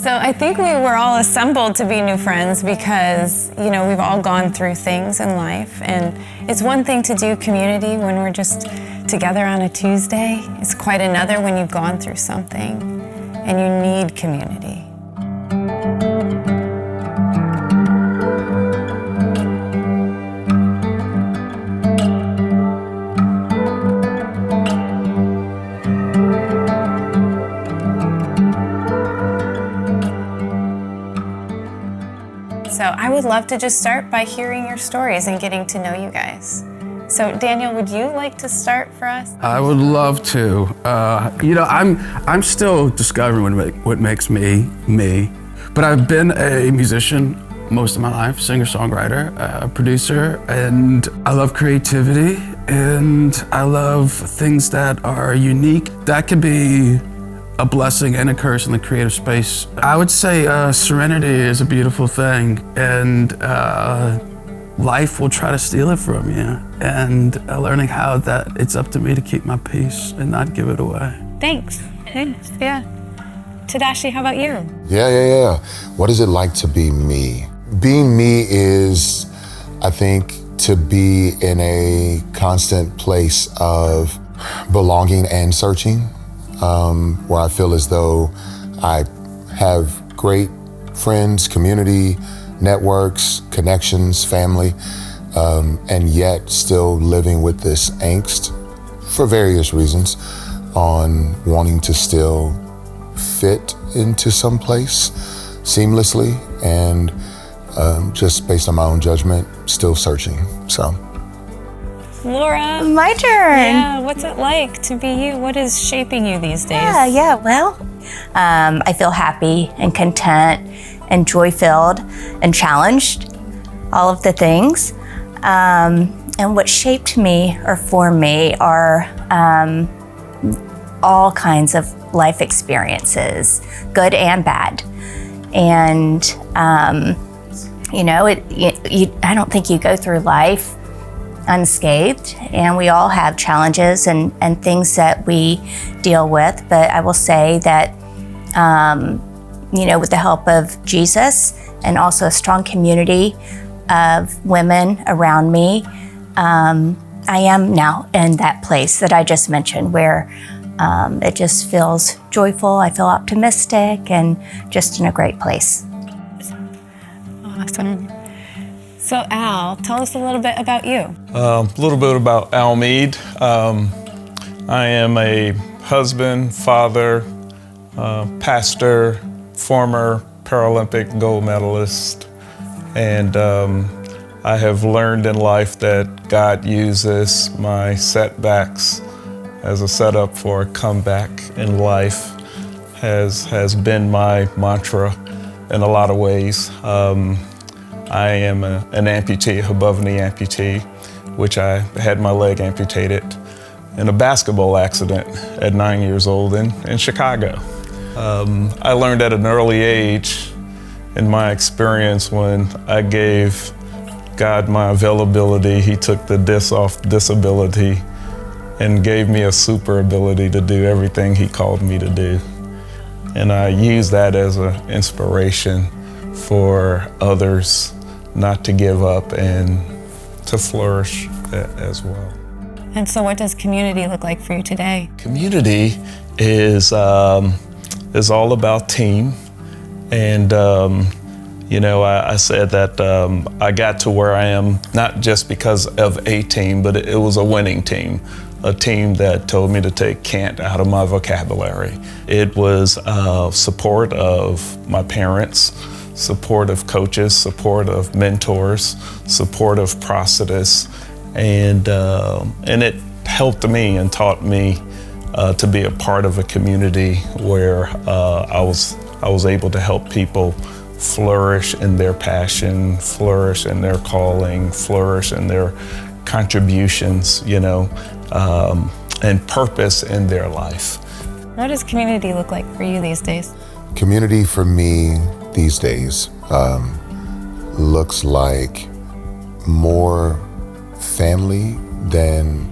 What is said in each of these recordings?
So I think we were all assembled to be new friends because, we've all gone through things in life. And it's one thing to do community when we're just together on a Tuesday. It's quite another when you've gone through something and you need community. So I would love to just start by hearing your stories and getting to know you guys. So Daniel, would you like to start for us? I would love to. I'm still discovering what makes me, me. But I've been a musician most of my life, singer-songwriter, producer, and I love creativity, and I love things that are unique. That could be a blessing and a curse in the creative space. I would say serenity is a beautiful thing, and life will try to steal it from you, and learning how that it's up to me to keep my peace and not give it away. Thanks, yeah. Tedashii, how about you? Yeah. What is it like to be me? Being me is, I think, to be in a constant place of belonging and searching. Where I feel as though I have great friends, community, networks, connections, family, and yet still living with this angst for various reasons on wanting to still fit into some place seamlessly and just based on my own judgment, still searching, so. Laura. My turn. Yeah, what's it like to be you? What is shaping you these days? Yeah, well, I feel happy and content and joy-filled and challenged, all of the things. And what shaped me or formed me are all kinds of life experiences, good and bad. And, I don't think you go through life unscathed, and we all have challenges and things that we deal with. But I will say that, with the help of Jesus and also a strong community of women around me, I am now in that place that I just mentioned where it just feels joyful, I feel optimistic, and just in a great place. Awesome. So Al, tell us a little bit about you. A little bit about Al Mead. I am a husband, father, pastor, former Paralympic gold medalist, and I have learned in life that God uses my setbacks as a setup for a comeback in life. Has been my mantra in a lot of ways. I am an amputee, above-knee amputee, which I had my leg amputated in a basketball accident at 9 years old in Chicago. I learned at an early age in my experience when I gave God my availability, He took the dis off disability and gave me a super ability to do everything He called me to do. And I use that as an inspiration for others not to give up and to flourish as well. And so what does community look like for you today? Community is all about team. And, I said that I got to where I am not just because of a team, but it was a winning team. A team that told me to take can't out of my vocabulary. It was support of my parents, support of coaches, support of mentors, support of prosthetists, and it helped me and taught me to be a part of a community where I was able to help people flourish in their passion, flourish in their calling, flourish in their contributions, and purpose in their life. What does community look like for you these days? Community for me these days looks like more family than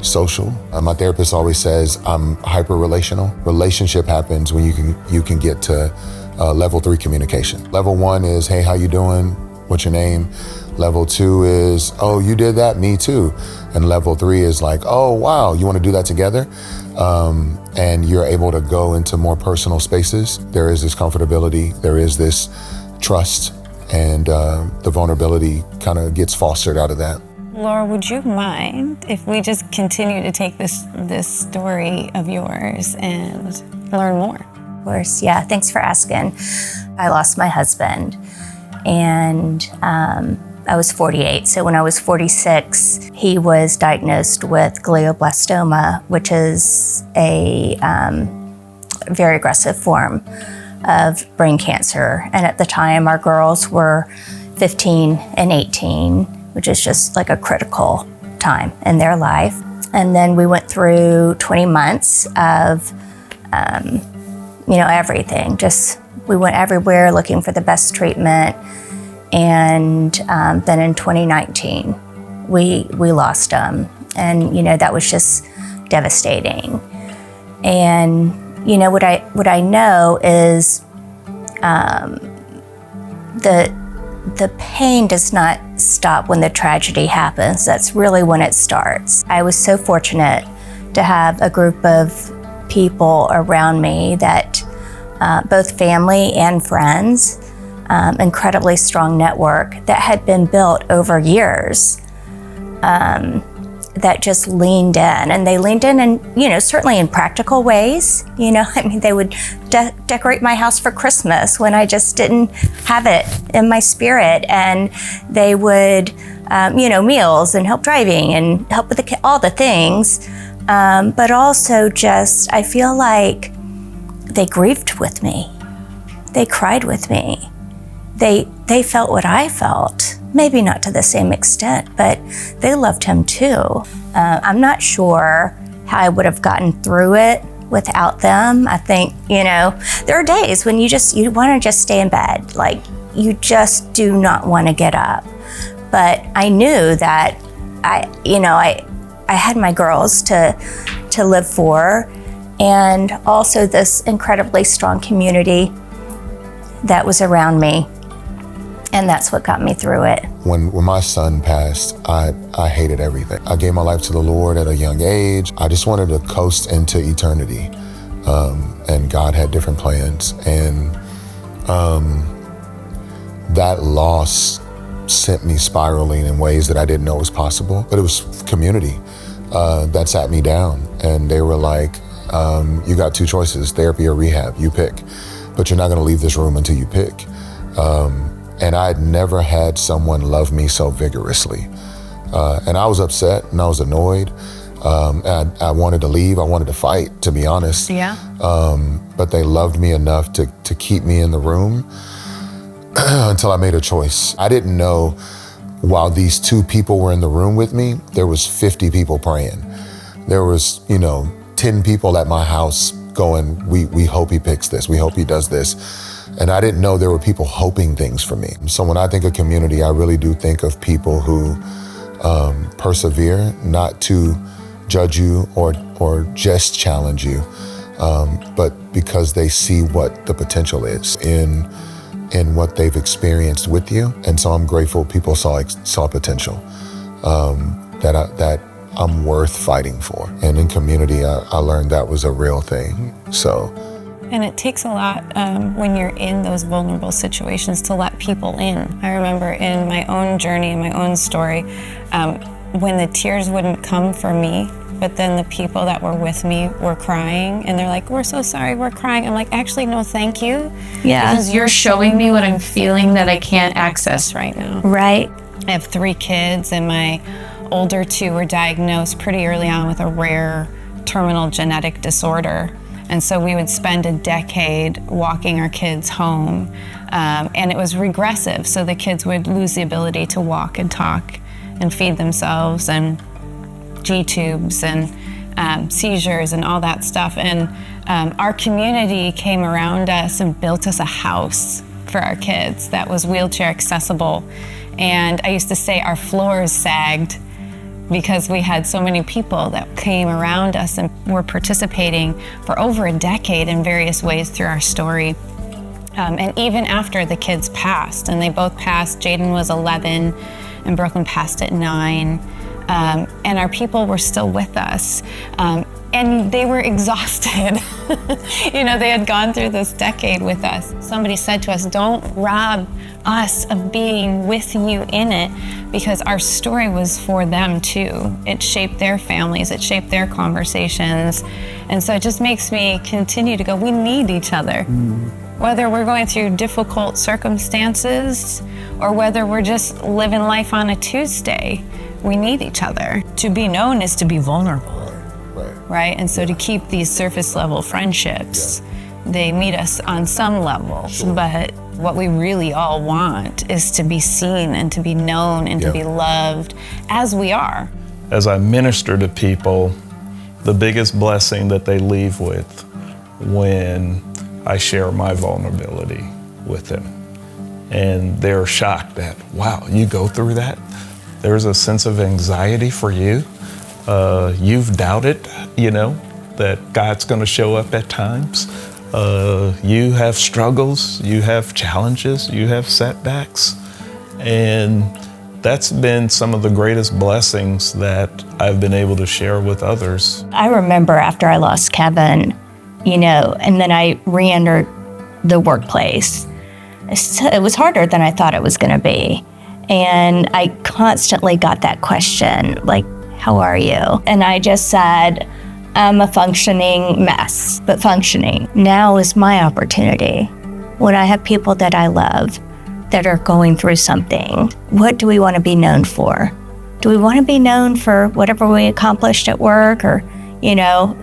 social. My therapist always says I'm hyper-relational. Relationship happens when you can get to Level 3, communication. Level 1 is, hey, how you doing? What's your name? Level 2 is, oh, you did that? Me too. And level 3 is like, oh, wow, you want to do that together? And you're able to go into more personal spaces. There is this comfortability, there is this trust, and the vulnerability kind of gets fostered out of that. Laura, would you mind if we just continue to take this story of yours and learn more? Of course, yeah, thanks for asking. I lost my husband, and I was 48. So when I was 46, he was diagnosed with glioblastoma, which is a very aggressive form of brain cancer. And at the time, our girls were 15 and 18, which is just like a critical time in their life. And then we went through 20 months of, everything. We went everywhere looking for the best treatment. And then in 2019, we lost him. And, that was just devastating. And, what I know is the pain does not stop when the tragedy happens. That's really when it starts. I was so fortunate to have a group of people around me that both family and friends, incredibly strong network that had been built over years, that just leaned in. And they leaned in, certainly in practical ways. They would decorate my house for Christmas when I just didn't have it in my spirit. And they would, meals and help driving and help with all the things. But also just, I feel like they grieved with me. They cried with me. They felt what I felt, maybe not to the same extent, but they loved him too. I'm not sure how I would have gotten through it without them. I think, there are days when you want to just stay in bed, like you just do not want to get up. But I knew that I had my girls to live for, and also this incredibly strong community that was around me. And that's what got me through it. When my son passed, I hated everything. I gave my life to the Lord at a young age. I just wanted to coast into eternity. And God had different plans. And that loss sent me spiraling in ways that I didn't know was possible. But it was community that sat me down. And they were like, you got 2 choices, therapy or rehab, you pick. But you're not gonna leave this room until you pick. And I'd never had someone love me so vigorously. And I was upset and I was annoyed. And I wanted to leave, I wanted to fight, to be honest. Yeah. But they loved me enough to keep me in the room until I made a choice. I didn't know while these 2 people were in the room with me, there was 50 people praying. There was, 10 people at my house going, we hope he picks this, we hope he does this. And I didn't know there were people hoping things for me. So when I think of community, I really do think of people who persevere, not to judge you or just challenge you, but because they see what the potential is in what they've experienced with you. And so I'm grateful people saw potential that I'm worth fighting for. And in community, I learned that was a real thing. So. And it takes a lot when you're in those vulnerable situations to let people in. I remember in my own journey, in my own story, when the tears wouldn't come for me, but then the people that were with me were crying, and they're like, we're so sorry, we're crying. I'm like, actually, no, thank you. Yeah, because you're showing me what I'm feeling that I can't access right now. Right. I have 3 kids, and my older 2 were diagnosed pretty early on with a rare terminal genetic disorder. And so we would spend a decade walking our kids home, and it was regressive. So the kids would lose the ability to walk and talk and feed themselves, and G-tubes and seizures and all that stuff. And our community came around us and built us a house for our kids that was wheelchair accessible. And I used to say our floors sagged because we had so many people that came around us and were participating for over a decade in various ways through our story. And even after the kids passed, and they both passed, Jaden was 11 and Brooklyn passed at 9, and our people were still with us. And they were exhausted. You know, they had gone through this decade with us. Somebody said to us, don't rob us of being with you in it, because our story was for them too. It shaped their families, it shaped their conversations. And so it just makes me continue to go, we need each other. Whether we're going through difficult circumstances or whether we're just living life on a Tuesday, we need each other. To be known is to be vulnerable. Right? And so to keep these surface level friendships, they meet us on some level. But what we really all want is to be seen and to be known and to be loved as we are. As I minister to people, the biggest blessing that they leave with when I share my vulnerability with them. And they're shocked that, wow, you go through that? There's a sense of anxiety for you? You've doubted, you know, that God's going to show up at times. You have struggles, you have challenges, you have setbacks. And that's been some of the greatest blessings that I've been able to share with others. I remember after I lost Kevin, you know, and then I re-entered the workplace. It was harder than I thought it was going to be. And I constantly got that question, like, how are you? And I just said, I'm a functioning mess, but functioning. Now is my opportunity. When I have people that I love that are going through something, what do we want to be known for? Do we want to be known for whatever we accomplished at work, or, you know,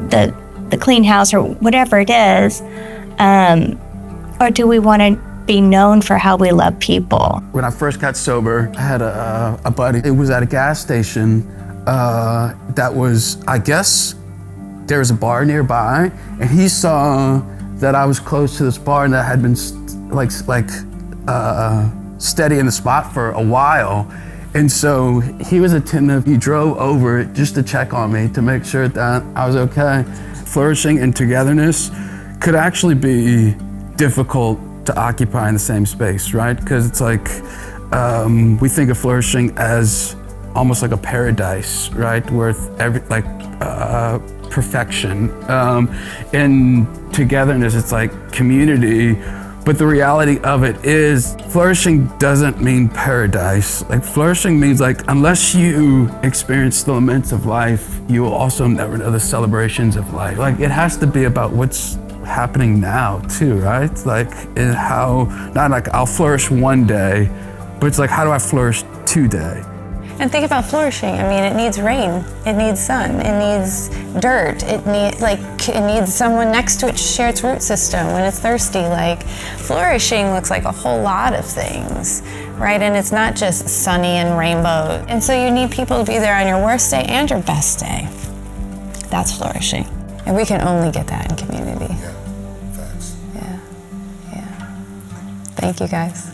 the clean house, or whatever it is? Or do we want to be known for how we love people? When I first got sober, I had a buddy. It was at a gas station that was, I guess, there was a bar nearby, and he saw that I was close to this bar and that had been steady in the spot for a while. And so he was attentive. He drove over just to check on me to make sure that I was okay. Flourishing and togetherness could actually be difficult to occupy in the same space, right? Because it's like, we think of flourishing as almost like a paradise, right? Where perfection. And togetherness, it's like community. But the reality of it is, flourishing doesn't mean paradise. Like, flourishing means, like, unless you experience the laments of life, you will also never know the celebrations of life. Like, it has to be about what's happening now too, right? Like, how, not like I'll flourish one day, but it's like, how do I flourish today? And think about flourishing. I mean, it needs rain, it needs sun, it needs dirt, it needs someone next to it to share its root system when it's thirsty. Like, flourishing looks like a whole lot of things, right? And it's not just sunny and rainbow. And so you need people to be there on your worst day and your best day. That's flourishing. And we can only get that in community. Yeah, facts. Yeah. Thank you, guys.